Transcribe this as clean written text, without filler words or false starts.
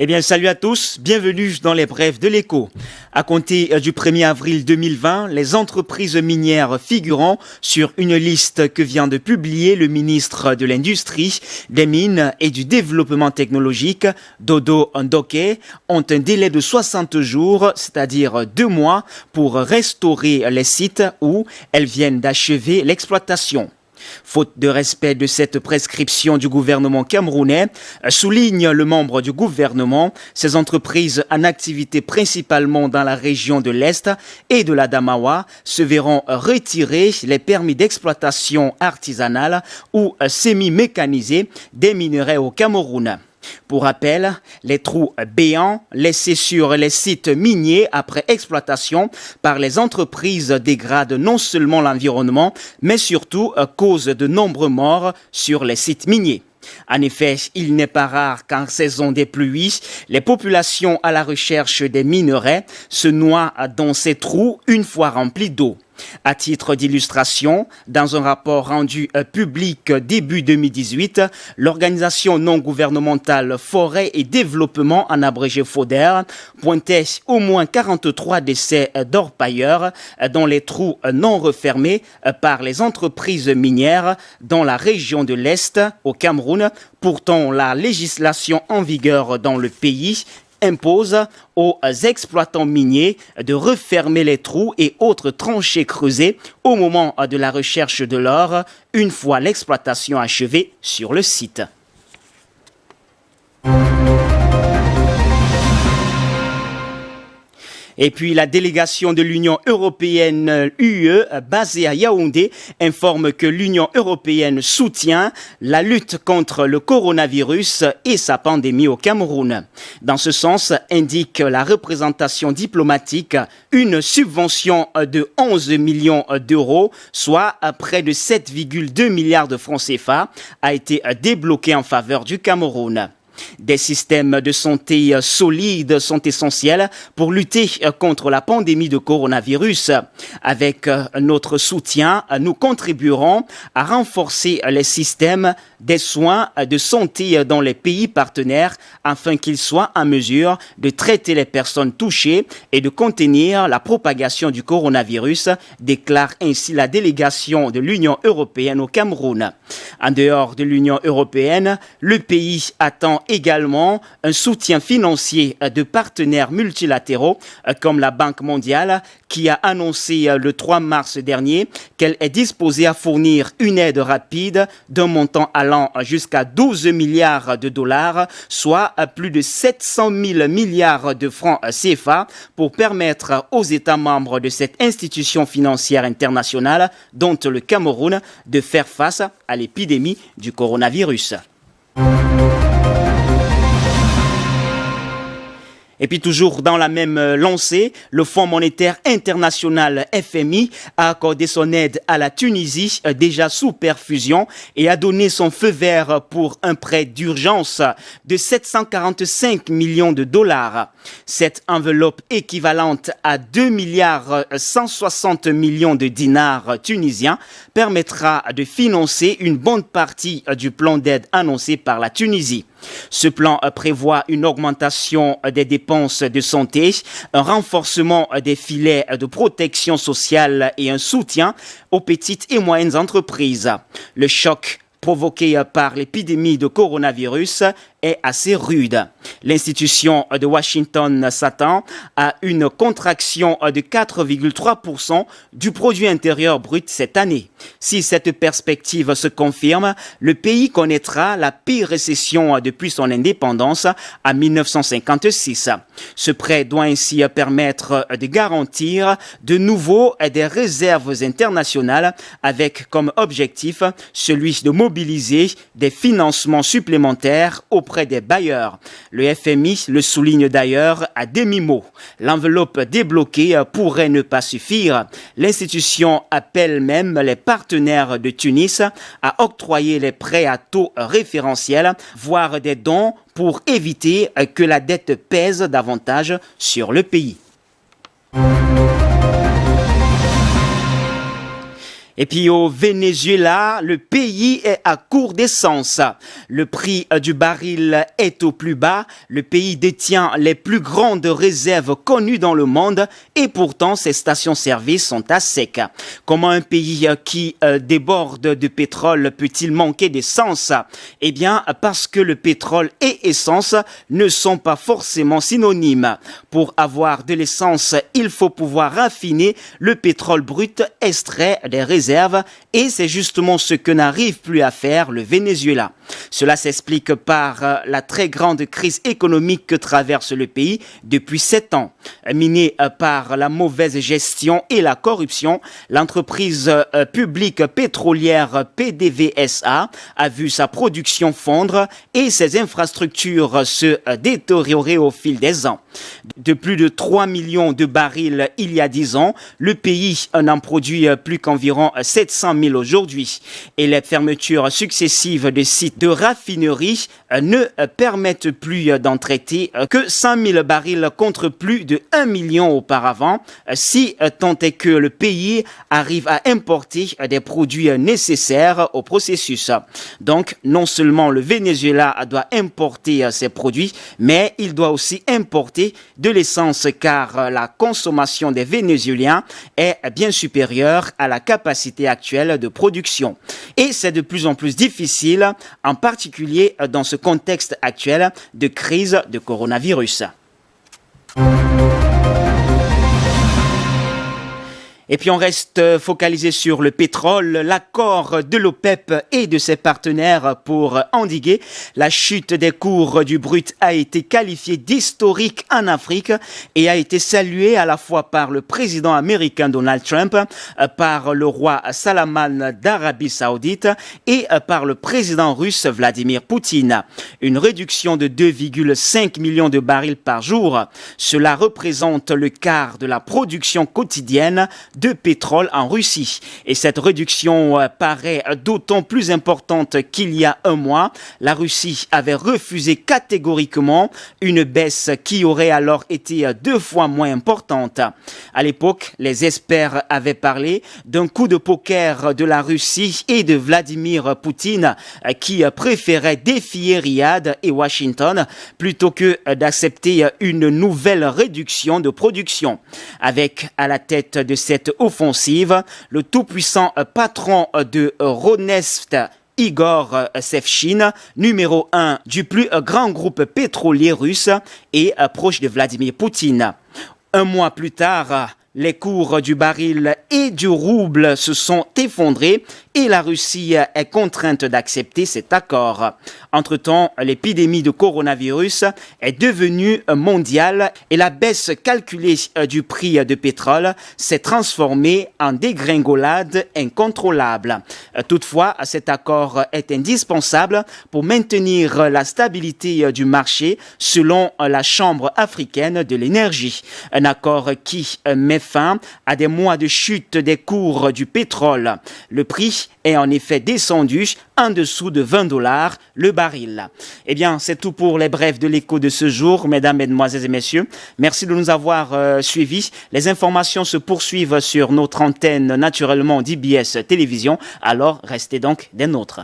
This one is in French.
Eh bien, salut à tous, bienvenue dans les brèves de l'Écho. À compter du 1er avril 2020, les entreprises minières figurant sur une liste que vient de publier le ministre de l'Industrie, des Mines et du Développement technologique, Dodo Ndoke, ont un délai de 60 jours, c'est-à-dire 2 mois, pour restaurer les sites où elles viennent d'achever l'exploitation. Faute de respect de cette prescription du gouvernement camerounais, souligne le membre du gouvernement, ces entreprises en activité principalement dans la région de l'Est et de l'Adamawa se verront retirer les permis d'exploitation artisanale ou semi-mécanisés des minerais au Cameroun. Pour rappel, les trous béants laissés sur les sites miniers après exploitation par les entreprises dégradent non seulement l'environnement, mais surtout causent de nombreux morts sur les sites miniers. En effet, il n'est pas rare qu'en saison des pluies, les populations à la recherche des minerais se noient dans ces trous une fois remplis d'eau. À titre d'illustration, dans un rapport rendu public début 2018, l'organisation non gouvernementale Forêt et Développement, en abrégé FODER, pointait au moins 43 décès d'orpailleurs dans les trous non refermés par les entreprises minières dans la région de l'Est, au Cameroun. Pourtant, la législation en vigueur dans le pays impose aux exploitants miniers de refermer les trous et autres tranchées creusées au moment de la recherche de l'or, une fois l'exploitation achevée sur le site. Et puis la délégation de l'Union européenne UE basée à Yaoundé informe que l'Union européenne soutient la lutte contre le coronavirus et sa pandémie au Cameroun. Dans ce sens, indique la représentation diplomatique, une subvention de 11 millions d'euros, soit près de 7,2 milliards de francs CFA, a été débloquée en faveur du Cameroun. Des systèmes de santé solides sont essentiels pour lutter contre la pandémie de coronavirus. Avec notre soutien, nous contribuerons à renforcer les systèmes des soins de santé dans les pays partenaires afin qu'ils soient en mesure de traiter les personnes touchées et de contenir la propagation du coronavirus, déclare ainsi la délégation de l'Union européenne au Cameroun. En dehors de l'Union européenne, le pays attend également un soutien financier de partenaires multilatéraux comme la Banque mondiale qui a annoncé le 3 mars dernier qu'elle est disposée à fournir une aide rapide d'un montant allant jusqu'à 12 milliards de dollars, soit plus de 700 000 milliards de francs CFA pour permettre aux États membres de cette institution financière internationale, dont le Cameroun, de faire face à l'épidémie du coronavirus. Et puis toujours dans la même lancée, le Fonds monétaire international FMI a accordé son aide à la Tunisie déjà sous perfusion et a donné son feu vert pour un prêt d'urgence de 745 millions de dollars. Cette enveloppe équivalente à 2 milliards 160 millions de dinars tunisiens permettra de financer une bonne partie du plan d'aide annoncé par la Tunisie. Ce plan prévoit une augmentation des dépenses de santé, un renforcement des filets de protection sociale et un soutien aux petites et moyennes entreprises. Le choc provoqué par l'épidémie de coronavirus est assez rude. L'institution de Washington s'attend à une contraction de 4,3% du produit intérieur brut cette année. Si cette perspective se confirme, le pays connaîtra la pire récession depuis son indépendance en 1956. Ce prêt doit ainsi permettre de garantir de nouveau des réserves internationales avec comme objectif celui de mobiliser des financements supplémentaires auprès des bailleurs. Le FMI le souligne d'ailleurs à demi-mot. L'enveloppe débloquée pourrait ne pas suffire. L'institution appelle même les partenaires de Tunis à octroyer les prêts à taux référentiels, voire des dons pour éviter que la dette pèse davantage sur le pays. Et puis au Venezuela, le pays est à court d'essence. Le prix du baril est au plus bas. Le pays détient les plus grandes réserves connues dans le monde et pourtant ses stations-service sont à sec. Comment un pays qui déborde de pétrole peut-il manquer d'essence? Eh bien, parce que le pétrole et essence ne sont pas forcément synonymes. Pour avoir de l'essence, il faut pouvoir raffiner le pétrole brut extrait des réserves et c'est justement ce que n'arrive plus à faire le Venezuela. Cela s'explique par la très grande crise économique que traverse le pays depuis 7 ans. Minée par la mauvaise gestion et la corruption, l'entreprise publique pétrolière PDVSA a vu sa production fondre et ses infrastructures se détériorer au fil des ans. De plus de 3 millions de barils il y a 10 ans, le pays n'en produit plus qu'environ 700 000 aujourd'hui. Et les fermetures successives de sites de raffinerie ne permettent plus d'en traiter que 100 000 barils contre plus de 1 million auparavant, si tant est que le pays arrive à importer des produits nécessaires au processus. Donc, non seulement le Venezuela doit importer ses produits, mais il doit aussi importer de l'essence car la consommation des Vénézuéliens est bien supérieure à la capacité actuelle de production. Et c'est de plus en plus difficile, en particulier dans ce contexte actuel de crise de coronavirus. Et puis on reste focalisé sur le pétrole. L'accord de l'OPEP et de ses partenaires pour endiguer la chute des cours du brut a été qualifié d'historique en Afrique et a été salué à la fois par le président américain Donald Trump, par le roi Salman d'Arabie Saoudite et par le président russe Vladimir Poutine. Une réduction de 2,5 millions de barils par jour. Cela représente le quart de la production quotidienne de pétrole en Russie. Et cette réduction paraît d'autant plus importante qu'il y a un mois, la Russie avait refusé catégoriquement une baisse qui aurait alors été 2 fois moins importante. À l'époque, les experts avaient parlé d'un coup de poker de la Russie et de Vladimir Poutine qui préférait défier Riyad et Washington plutôt que d'accepter une nouvelle réduction de production. Avec à la tête de cette offensive, le tout-puissant patron de Rosneft, Igor Sevchin, numéro 1 du plus grand groupe pétrolier russe et proche de Vladimir Poutine. Un mois plus tard, les cours du baril et du rouble se sont effondrés et la Russie est contrainte d'accepter cet accord. Entre-temps, l'épidémie de coronavirus est devenue mondiale et la baisse calculée du prix de pétrole s'est transformée en dégringolade incontrôlable. Toutefois, cet accord est indispensable pour maintenir la stabilité du marché selon la Chambre africaine de l'énergie. Un accord qui met fin à des mois de chute des cours du pétrole. Le prix est en effet descendu en dessous de $20 le baril. Eh bien, c'est tout pour les brefs de l'écho de ce jour, mesdames, mesdemoiselles et messieurs. Merci de nous avoir suivis. Les informations se poursuivent sur notre antenne naturellement d'IBS Télévision. Alors, restez donc des nôtres.